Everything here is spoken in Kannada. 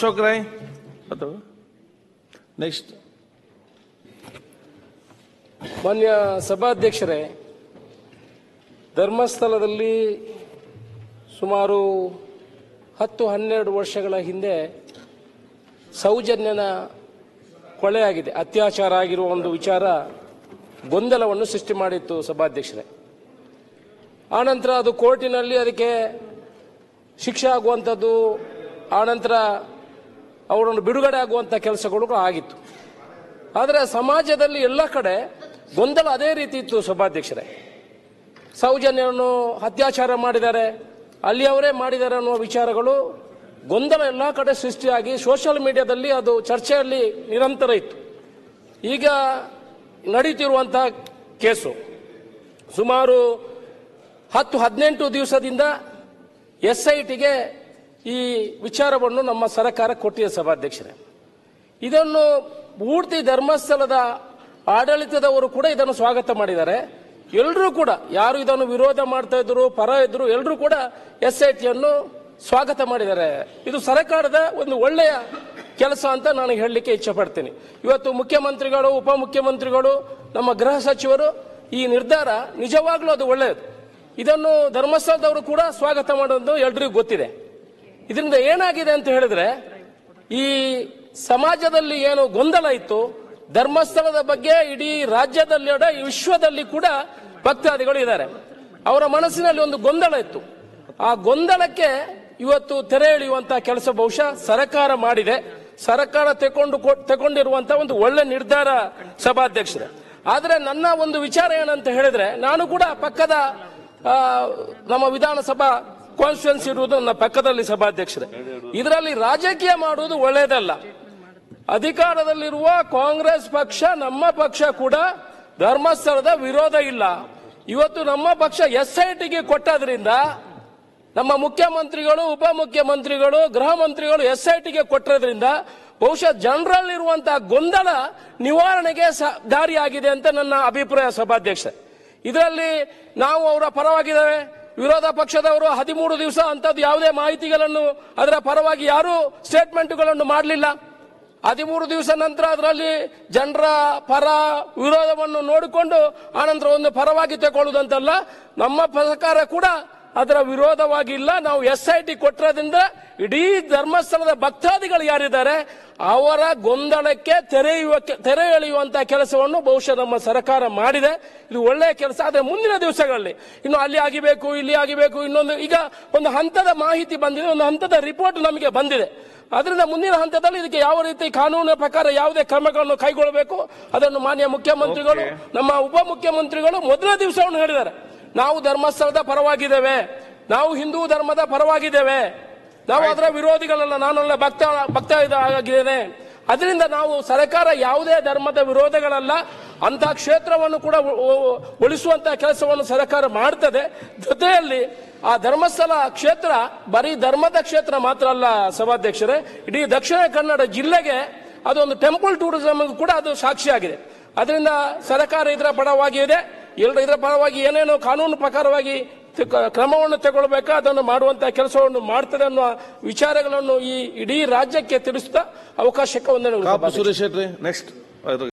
ಅಶೋಕ್ ರಾಯ್ ಅಥವಾ ನೆಕ್ಸ್ಟ್. ಮಾನ್ಯ ಸಭಾಧ್ಯಕ್ಷರೇ, ಧರ್ಮಸ್ಥಳದಲ್ಲಿ ಸುಮಾರು 10-12 ವರ್ಷಗಳ ಹಿಂದೆ ಸೌಜನ್ಯನ ಕೊಲೆಯಾಗಿದೆ, ಅತ್ಯಾಚಾರ ಆಗಿರುವ ಒಂದು ವಿಚಾರ ಗೊಂದಲವನ್ನು ಸೃಷ್ಟಿ ಮಾಡಿತ್ತು ಸಭಾಧ್ಯಕ್ಷರೇ. ಆನಂತರ ಅದು ಕೋರ್ಟಿನಲ್ಲಿ ಅದಕ್ಕೆ ಶಿಕ್ಷೆ ಆಗುವಂಥದ್ದು, ಆನಂತರ ಅವರನ್ನು ಬಿಡುಗಡೆ ಆಗುವಂಥ ಕೆಲಸಗಳು ಆಗಿತ್ತು. ಆದರೆ ಸಮಾಜದಲ್ಲಿ ಎಲ್ಲ ಕಡೆ ಗೊಂದಲ ಅದೇ ರೀತಿ ಇತ್ತು ಸಭಾಧ್ಯಕ್ಷರೇ. ಸೌಜನ್ಯವನ್ನು ಅತ್ಯಾಚಾರ ಮಾಡಿದ್ದಾರೆ, ಅಲ್ಲಿ ಅವರೇ ಮಾಡಿದ್ದಾರೆ ಅನ್ನುವ ವಿಚಾರಗಳು ಗೊಂದಲ ಎಲ್ಲ ಕಡೆ ಸೃಷ್ಟಿಯಾಗಿ ಸೋಷಿಯಲ್ ಮೀಡಿಯಾದಲ್ಲಿ ಅದು ಚರ್ಚೆಯಲ್ಲಿ ನಿರಂತರ ಇತ್ತು. ಈಗ ನಡೀತಿರುವಂತಹ ಕೇಸು ಸುಮಾರು 10-18 ದಿವಸದಿಂದ SITಗೆ ಈ ವಿಚಾರವನ್ನು ನಮ್ಮ ಸರ್ಕಾರ ಕೊಟ್ಟಿದೆ ಸಭಾಧ್ಯಕ್ಷರೇ. ಇದನ್ನು ಪೂರ್ತಿ ಧರ್ಮಸ್ಥಳದ ಆಡಳಿತದವರು ಕೂಡ ಇದನ್ನು ಸ್ವಾಗತ ಮಾಡಿದ್ದಾರೆ. ಎಲ್ಲರೂ ಕೂಡ ಯಾರು ಇದನ್ನು ವಿರೋಧ ಮಾಡ್ತಾ ಇದ್ರು, ಪರ ಇದ್ರು, ಎಲ್ಲರೂ ಕೂಡ SITಯನ್ನು ಸ್ವಾಗತ ಮಾಡಿದ್ದಾರೆ. ಇದು ಸರ್ಕಾರದ ಒಂದು ಒಳ್ಳೆಯ ಕೆಲಸ ಅಂತ ನಾನು ಹೇಳಲಿಕ್ಕೆ ಇಚ್ಛೆ ಪಡ್ತೀನಿ. ಇವತ್ತು ಮುಖ್ಯಮಂತ್ರಿಗಳು, ಉಪಮುಖ್ಯಮಂತ್ರಿಗಳು, ನಮ್ಮ ಗೃಹ ಸಚಿವರು ಈ ನಿರ್ಧಾರ ನಿಜವಾಗ್ಲೂ ಅದು ಒಳ್ಳೆಯದು. ಇದನ್ನು ಧರ್ಮಸ್ಥಳದವರು ಕೂಡ ಸ್ವಾಗತ ಮಾಡೋದು ಎಲ್ರಿಗೂ ಗೊತ್ತಿದೆ. ಇದರಿಂದ ಏನಾಗಿದೆ ಅಂತ ಹೇಳಿದ್ರೆ, ಈ ಸಮಾಜದಲ್ಲಿ ಏನು ಗೊಂದಲ ಇತ್ತು ಧರ್ಮಸ್ಥಳದ ಬಗ್ಗೆ, ಇಡೀ ರಾಜ್ಯದಲ್ಲಿ ವಿಶ್ವದಲ್ಲಿ ಕೂಡ ಭಕ್ತಾದಿಗಳು ಇದ್ದಾರೆ. ಅವರ ಮನಸ್ಸಿನಲ್ಲಿ ಒಂದು ಗೊಂದಲ ಇತ್ತು. ಆ ಗೊಂದಲಕ್ಕೆ ಇವತ್ತು ತೆರೆ ಎಳೆಯುವಂತಹ ಕೆಲಸ ಬಹುಶಃ ಸರ್ಕಾರ ಮಾಡಿದೆ. ಸರ್ಕಾರ ತಗೊಂಡಿರುವಂತಹ ಒಂದು ಒಳ್ಳೆ ನಿರ್ಧಾರ ಸಭಾಧ್ಯಕ್ಷರೇ. ಆದ್ರೆ ನನ್ನ ಒಂದು ವಿಚಾರ ಏನಂತ ಹೇಳಿದ್ರೆ, ನಾನು ಕೂಡ ಪಕ್ಕದ ನಮ್ಮ ವಿಧಾನಸಭಾ ಕಾನ್ಸ್ಟಿಟ್ಯೂನ್ಸಿ ಇರುವುದು ನನ್ನ ಪಕ್ಕದಲ್ಲಿ ಸಭಾಧ್ಯಕ್ಷರೇ. ಇದರಲ್ಲಿ ರಾಜಕೀಯ ಮಾಡುವುದು ಒಳ್ಳೆಯದಲ್ಲ. ಅಧಿಕಾರದಲ್ಲಿರುವ ಕಾಂಗ್ರೆಸ್ ಪಕ್ಷ, ನಮ್ಮ ಪಕ್ಷ ಕೂಡ ಧರ್ಮಸ್ಥಳದ ವಿರೋಧ ಇಲ್ಲ. ಇವತ್ತು ನಮ್ಮ ಪಕ್ಷ SITಗೆ ಕೊಟ್ಟದ್ರಿಂದ ನಮ್ಮ ಮುಖ್ಯಮಂತ್ರಿಗಳು, ಉಪಮುಖ್ಯಮಂತ್ರಿಗಳು, ಗೃಹ ಮಂತ್ರಿಗಳು SITಗೆ ಕೊಟ್ಟಿರೋದ್ರಿಂದ ಬಹುಶಃ ಜನರಲ್ಲಿರುವಂತಹ ಗೊಂದಲ ನಿವಾರಣೆಗೆ ದಾರಿಯಾಗಿದೆ ಅಂತ ನನ್ನ ಅಭಿಪ್ರಾಯ ಸಭಾಧ್ಯಕ್ಷ. ಇದರಲ್ಲಿ ನಾವು ಅವರ ಪರವಾಗಿದ್ದೇವೆ, ವಿರೋಧ ಪಕ್ಷದವರು 13 ದಿವಸ ಅಂತದ್ದು ಯಾವುದೇ ಮಾಹಿತಿಗಳನ್ನು ಅದರ ಪರವಾಗಿ ಯಾರೂ ಸ್ಟೇಟ್ಮೆಂಟ್ಗಳನ್ನು ಮಾಡಲಿಲ್ಲ. 13 ದಿವಸ ನಂತರ ಅದರಲ್ಲಿ ಜನರ ಪರ ವಿರೋಧವನ್ನು ನೋಡಿಕೊಂಡು ಆನಂತರ ಒಂದು ಪರವಾಗಿ ತಗೊಳ್ಳುವುದಂತಲ್ಲ, ನಮ್ಮ ಸರ್ಕಾರ ಕೂಡ ಅದರ ವಿರೋಧವಾಗಿಲ್ಲ. ನಾವು SIT ಕೊಟ್ಟಿರೋದ್ರಿಂದ ಇಡೀ ಧರ್ಮಸ್ಥಳದ ಭಕ್ತಾದಿಗಳು ಯಾರಿದ್ದಾರೆ ಅವರ ಗೊಂದಲಕ್ಕೆ ತೆರೆ ಎಳೆಯುವಂತಹ ಕೆಲಸವನ್ನು ಬಹುಶಃ ನಮ್ಮ ಸರ್ಕಾರ ಮಾಡಿದೆ. ಇದು ಒಳ್ಳೆಯ ಕೆಲಸ. ಆದರೆ ಮುಂದಿನ ದಿವಸಗಳಲ್ಲಿ ಇನ್ನು ಅಲ್ಲಿ ಆಗಿಬೇಕು, ಇಲ್ಲಿ ಆಗಿಬೇಕು, ಇನ್ನೊಂದು ಈಗ ಒಂದು ಹಂತದ ಮಾಹಿತಿ ಬಂದಿದೆ, ಒಂದು ಹಂತದ ರಿಪೋರ್ಟ್ ನಮಗೆ ಬಂದಿದೆ. ಅದರಿಂದ ಮುಂದಿನ ಹಂತದಲ್ಲಿ ಇದಕ್ಕೆ ಯಾವ ರೀತಿ ಕಾನೂನಿನ ಪ್ರಕಾರ ಯಾವುದೇ ಕ್ರಮಗಳನ್ನು ಕೈಗೊಳ್ಳಬೇಕು ಅದನ್ನು ಮಾನ್ಯ ಮುಖ್ಯಮಂತ್ರಿಗಳು, ನಮ್ಮ ಉಪಮುಖ್ಯಮಂತ್ರಿಗಳು ಮೊದಲ ದಿವಸವನ್ನು ಹೇಳಿದ್ದಾರೆ. ನಾವು ಧರ್ಮಸ್ಥಳದ ಪರವಾಗಿದ್ದೇವೆ, ನಾವು ಹಿಂದೂ ಧರ್ಮದ ಪರವಾಗಿದ್ದೇವೆ, ನಾವು ಅದರ ವಿರೋಧಿಗಳಲ್ಲ, ನಾನೆಲ್ಲ ಭಕ್ತ ಆಗಿದ್ದೇನೆ. ಅದರಿಂದ ನಾವು ಸರ್ಕಾರ ಯಾವುದೇ ಧರ್ಮದ ವಿರೋಧಗಳಲ್ಲ, ಅಂತ ಕ್ಷೇತ್ರವನ್ನು ಕೂಡ ಉಳಿಸುವಂತಹ ಕೆಲಸವನ್ನು ಸರ್ಕಾರ ಮಾಡ್ತದೆ. ಜೊತೆಯಲ್ಲಿ ಆ ಧರ್ಮಸ್ಥಳ ಕ್ಷೇತ್ರ ಬರೀ ಧರ್ಮದ ಕ್ಷೇತ್ರ ಮಾತ್ರ ಅಲ್ಲ ಸಭಾಧ್ಯಕ್ಷರೇ, ಇಡೀ ದಕ್ಷಿಣ ಕನ್ನಡ ಜಿಲ್ಲೆಗೆ ಅದೊಂದು ಟೆಂಪಲ್ ಟೂರಿಸಂ ಕೂಡ ಅದು ಸಾಕ್ಷಿಯಾಗಿದೆ. ಅದರಿಂದ ಸರ್ಕಾರ ಇದರ ಪರವಾಗಿದೆ. ಇದರ ಪರವಾಗಿ ಏನೇನು ಕಾನೂನು ಪ್ರಕಾರವಾಗಿ ಕ್ರಮವನ್ನು ತಗೊಳ್ಬೇಕಾ ಅದನ್ನು ಮಾಡುವಂತಹ ಕೆಲಸವನ್ನು ಮಾಡ್ತದೆ ಅನ್ನುವ ವಿಚಾರಗಳನ್ನು ಈ ಇಡೀ ರಾಜ್ಯಕ್ಕೆ ತಿಳಿಸುತ್ತಾ ಅವಕಾಶಕ್ಕೆ ವಂದನೆಗಳು. ಸುರೇಶ್ ನೆಕ್ಸ್ಟ್.